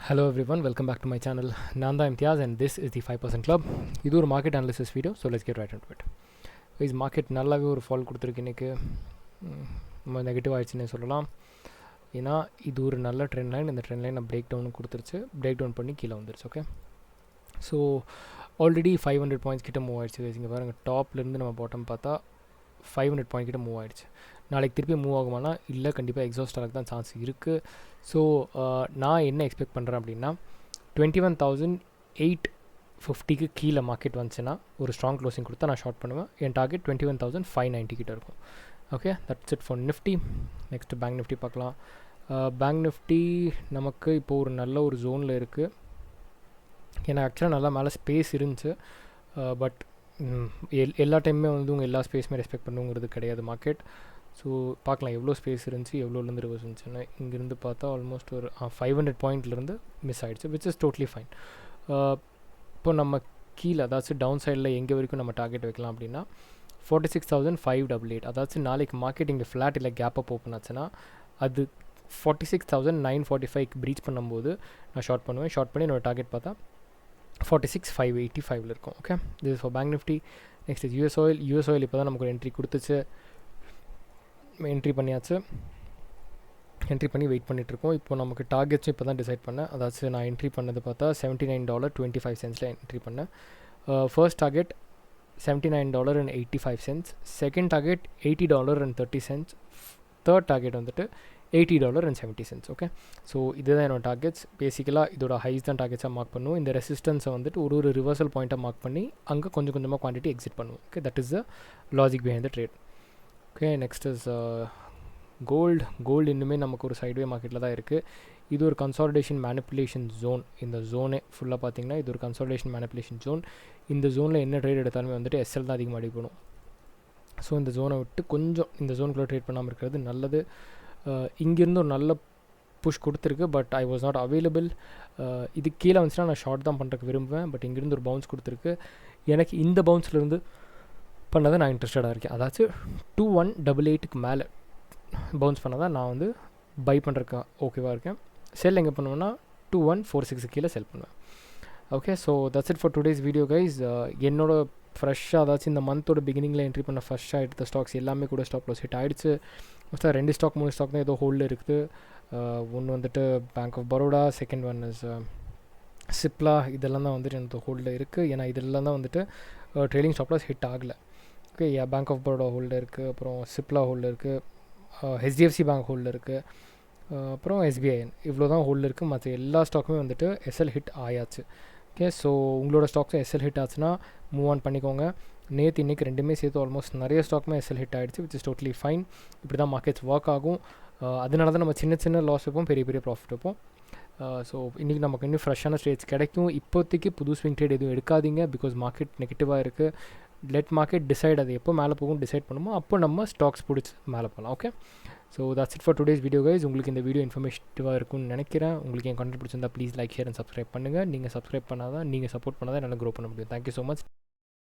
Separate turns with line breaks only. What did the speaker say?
Hello everyone, welcome back to my channel. Nanda Imtiaz and this is the 5% Club. இது ஒரு market analysis video, so let's get right into it. Guys, market நல்லாவே ஒரு fall கொடுத்துருக்கு இன்றைக்கி. நம்ம negative ஆகிடுச்சுன்னு சொல்லலாம். ஏன்னா இது ஒரு நல்ல ட்ரெண்ட் லைன், இந்த ட்ரெண்ட் லைன் பிரேக் டவுன் கொடுத்துருச்சு, பிரேக் டவுன் பண்ணி கீழே வந்துருச்சு. ஓகே, ஸோ ஆல்ரெடி 500 பாயிண்ட்ஸ் கிட்ட மூவ் ஆகிடுச்சு. இங்கே பாருங்கள், டாப்லேருந்து நம்ம பாட்டம் பார்த்தா 500 பாயிண்ட் கிட்ட மூவ் ஆகிடுச்சு. நாளைக்கு திருப்பி மூவ் ஆகுமானா இல்லை, கண்டிப்பாக எக்ஸாஸ்ட் ஆக தான் சான்ஸ் இருக்குது. ஸோ நான் என்ன எக்ஸ்பெக்ட் பண்ணுறேன் அப்படின்னா 21,850க்கு கீழே மார்க்கெட் வந்துச்சுன்னா ஒரு ஸ்ட்ராங் க்ளோசிங் கொடுத்தா நான் ஷார்ட் பண்ணுவேன். என் டார்கெட் 21,590 கிட்ட இருக்கும். Okay, that's it for Nifty. Next bank Nifty பார்க்கலாம். பேங்க் நிஃப்டி நமக்கு இப்போது ஒரு நல்ல ஒரு ஜோனில் இருக்குது. ஏன்னா ஆக்சுவலாக நல்லா மேலே ஸ்பேஸ் இருந்துச்சு, பட் எல்லா டைமுமே வந்து உங்கள் எல்லா ஸ்பேஸுமே ரெஸ்பெக்ட் பண்ணுங்கிறது கிடையாது மார்க்கெட். ஸோ பார்க்கலாம் எவ்வளோ ஸ்பேஸ் இருந்துச்சு, எவ்வளோலேருந்து ரிவர்ஸ் இருந்துச்சுன்னு. இங்கேருந்து பார்த்தா ஆல்மோஸ்ட் ஒரு 500 பாயிண்ட்லேருந்து மிஸ் ஆகிடுச்சு, விச் இஸ் டோட்லி ஃபைன். இப்போ நம்ம கீழே அதாச்சும் டவுன் சைடில் எங்கே வரைக்கும் நம்ம டார்கெட் வைக்கலாம் அப்படின்னா 46,588. அதாச்சும் நாளைக்கு மார்க்கெட் இங்கே ஃப்ளாட் இல்லை கேப் அப் ஓப்பன் ஆச்சுன்னா அது 46,945 ப்ரீச் பண்ணும்போது நான் ஷார்ட் பண்ணுவேன். ஷார்ட் பண்ணி என்னோடய டார்கெட் பார்த்தா 46,585 இருக்கும். Okay, this is for bank Nifty. Next is US oil. US oil இப்போ தான் நமக்கு ஒரு என்ட்ரி கொடுத்துச்சு, என்ட்ரி பண்ணியாச்சு. என்ட்ரி பண்ணி வெயிட் பண்ணிகிட்ருக்கோம். இப்போ நமக்கு டார்கெட்ஸும் இப்போ தான் டிசைட் பண்ணேன். அதாச்சும் நான் என்ட்ரி பண்ணது பார்த்தா $79.25 என்ட்ரி பண்ணேன். First target $79.85, second target $80.30, third target வந்துட்டு $80.70. ஓகே, ஸோ இதுதான் என்னோடய டார்கெட்ஸ். பேசிக்கலாக இதோட ஹைஸ் தான் டார்கெட்ஸாக மார்க் பண்ணுவோம். இந்த ரெசிஸ்டன்ஸை வந்துட்டு ஒரு ரிவர்சல் பாயிண்ட்டாக மார்க் பண்ணி அங்கே கொஞ்சம் கொஞ்சமாக குவான்டிட்டி எக்ஸிட் பண்ணுவோம். Okay, that is the logic behind the trade. Okay, next is gold. இன்னுமே நமக்கு ஒரு சைட்வே மார்க்கெட்டில் தான் இருக்குது. இது ஒரு கன்சாலிடேஷன் மேனிப்புலேஷன் ஜோன். இந்த ஜோனே ஃபுல்லாக பார்த்தீங்கன்னா இது ஒரு கன்சாலிடேஷன் மேனிப்புலேஷன் ஜோன். இந்த ஜோனில் என்ன ட்ரேட் எடுத்தாலுமே வந்துட்டு எஸ்எல் தான் அதிகமாக அடிக்கணும். ஸோ இந்த ஜோனை விட்டு கொஞ்சம் இந்த ஜோனுக்குள்ளே ட்ரேட் பண்ணாமல் இருக்கிறது நல்லது. இங்கேருந்து ஒரு நல்ல புஷ் கொடுத்துருக்கு, but I was not available. இது கீழே வந்துச்சுன்னா நான் ஷார்ட் தான் பண்ணுறதுக்கு விரும்புவேன், பட் இங்கேருந்து ஒரு பவுன்ஸ் கொடுத்துருக்கு. எனக்கு இந்த பவுன்ஸ்லேருந்து பண்ணதை நான் இன்ட்ரெஸ்டடாக இருக்கேன். அதாச்சும் 2188க்கு மேலே பவுன்ஸ் பண்ணதான் நான் வந்து பை பண்ணுறதுக்கு ஓகேவாக இருக்கேன். செல் எங்கே பண்ணுவேன்னா 2146 கீழே செல் பண்ணுவேன். Okay, so that's it for today's video guys. என்னோட ஃப்ரெஷ்ஷாக அதாச்சும் இந்த மந்தோட பிகினிங்கில் என்ட்ரி பண்ண ஃப்ரெஷ்ஷாக எடுத்த ஸ்டாக்ஸ் எல்லாமே கூட ஸ்டாப் லாஸ் ஹிட் ஆகிடுச்சு. மோஸ்ட்டாக 2 ஸ்டாக் 3 ஸ்டாக் தான் ஏதோ ஹோல்டில் இருக்குது. ஒன்று வந்துட்டு bank of Baroda, second one is Cipla. இதெல்லாம் தான் வந்துட்டு எனக்கு ஹோல்டில் இருக்குது. ஏன்னா இதெல்லாம் தான் வந்துட்டு ட்ரெயிலிங் ஸ்டாப் லாஸ் ஹிட் ஆகலை. ஓகே, பேங்க் ஆஃப் பரோடா ஹோல்டில் இருக்குது, அப்புறம் சிப்லா ஹோல்டில் இருக்குது, ஹெச்டிஎஃப்சி பேங்க் ஹோல்டில் இருக்குது, அப்புறம் எஸ்பிஐஎன். இவ்வளோ தான் ஹோல்டில் இருக்குது. மற்ற எல்லா ஸ்டாக்குமே வந்துட்டு எஸ்எல் ஹிட் ஆயாச்சு. ஓகே, ஸோ உங்களோட ஸ்டாக்ஸும் எஸ்எல் ஹிட் ஆச்சுன்னா மூவ் ஆன் பண்ணிக்கோங்க. நேற்று இன்றைக்கி ரெண்டுமே சேர்த்து ஆல்மோஸ்ட் நிறைய ஸ்டாக்குமே எஸ்எல் ஹிட் ஆகிடுச்சு, விச் இஸ் டோட்லி ஃபைன். இப்படி தான் மார்க்கெட்ஸ் ஒர்க் ஆகும். அதனால தான் நம்ம சின்ன சின்ன லாஸ் வைப்போம், பெரிய பெரிய ப்ராஃபிட் வைப்போம். ஸோ இன்றைக்கி நமக்கு இன்னும் ஃப்ரெஷ்ஷான ட்ரேட்ஸ் கிடைக்கும். இப்போதைக்கு புது ஸ்விங் ட்ரேட் எதுவும் எடுக்காதீங்க, பிகாஸ் மார்க்கெட் நெகட்டிவாக இருக்குது. லெட் மார்க்கெட் டிசைட், அது எப்போ மேலே போகும் டிசைட் பண்ணுமோ அப்போ நம்ம ஸ்டாக்ஸ் பிடிச்சி மேலே போகலாம். Okay, so that's it for today's video guys. உங்களுக்கு இந்த வீடியோ இன்ஃபர்மேட்டிவாக இருக்கும்னு நினைக்கிறேன். உங்களுக்கு என் கண்டென்ட் பிடிச்சிருந்தா please like, share and subscribe பண்ணுங்கள். நீங்கள் சப்ஸ்கிரைப் பண்ணாதான், நீங்கள் சப்போர்ட் பண்ணாதான் என்னால் க்ரோ பண்ண முடியும். Thank you so much.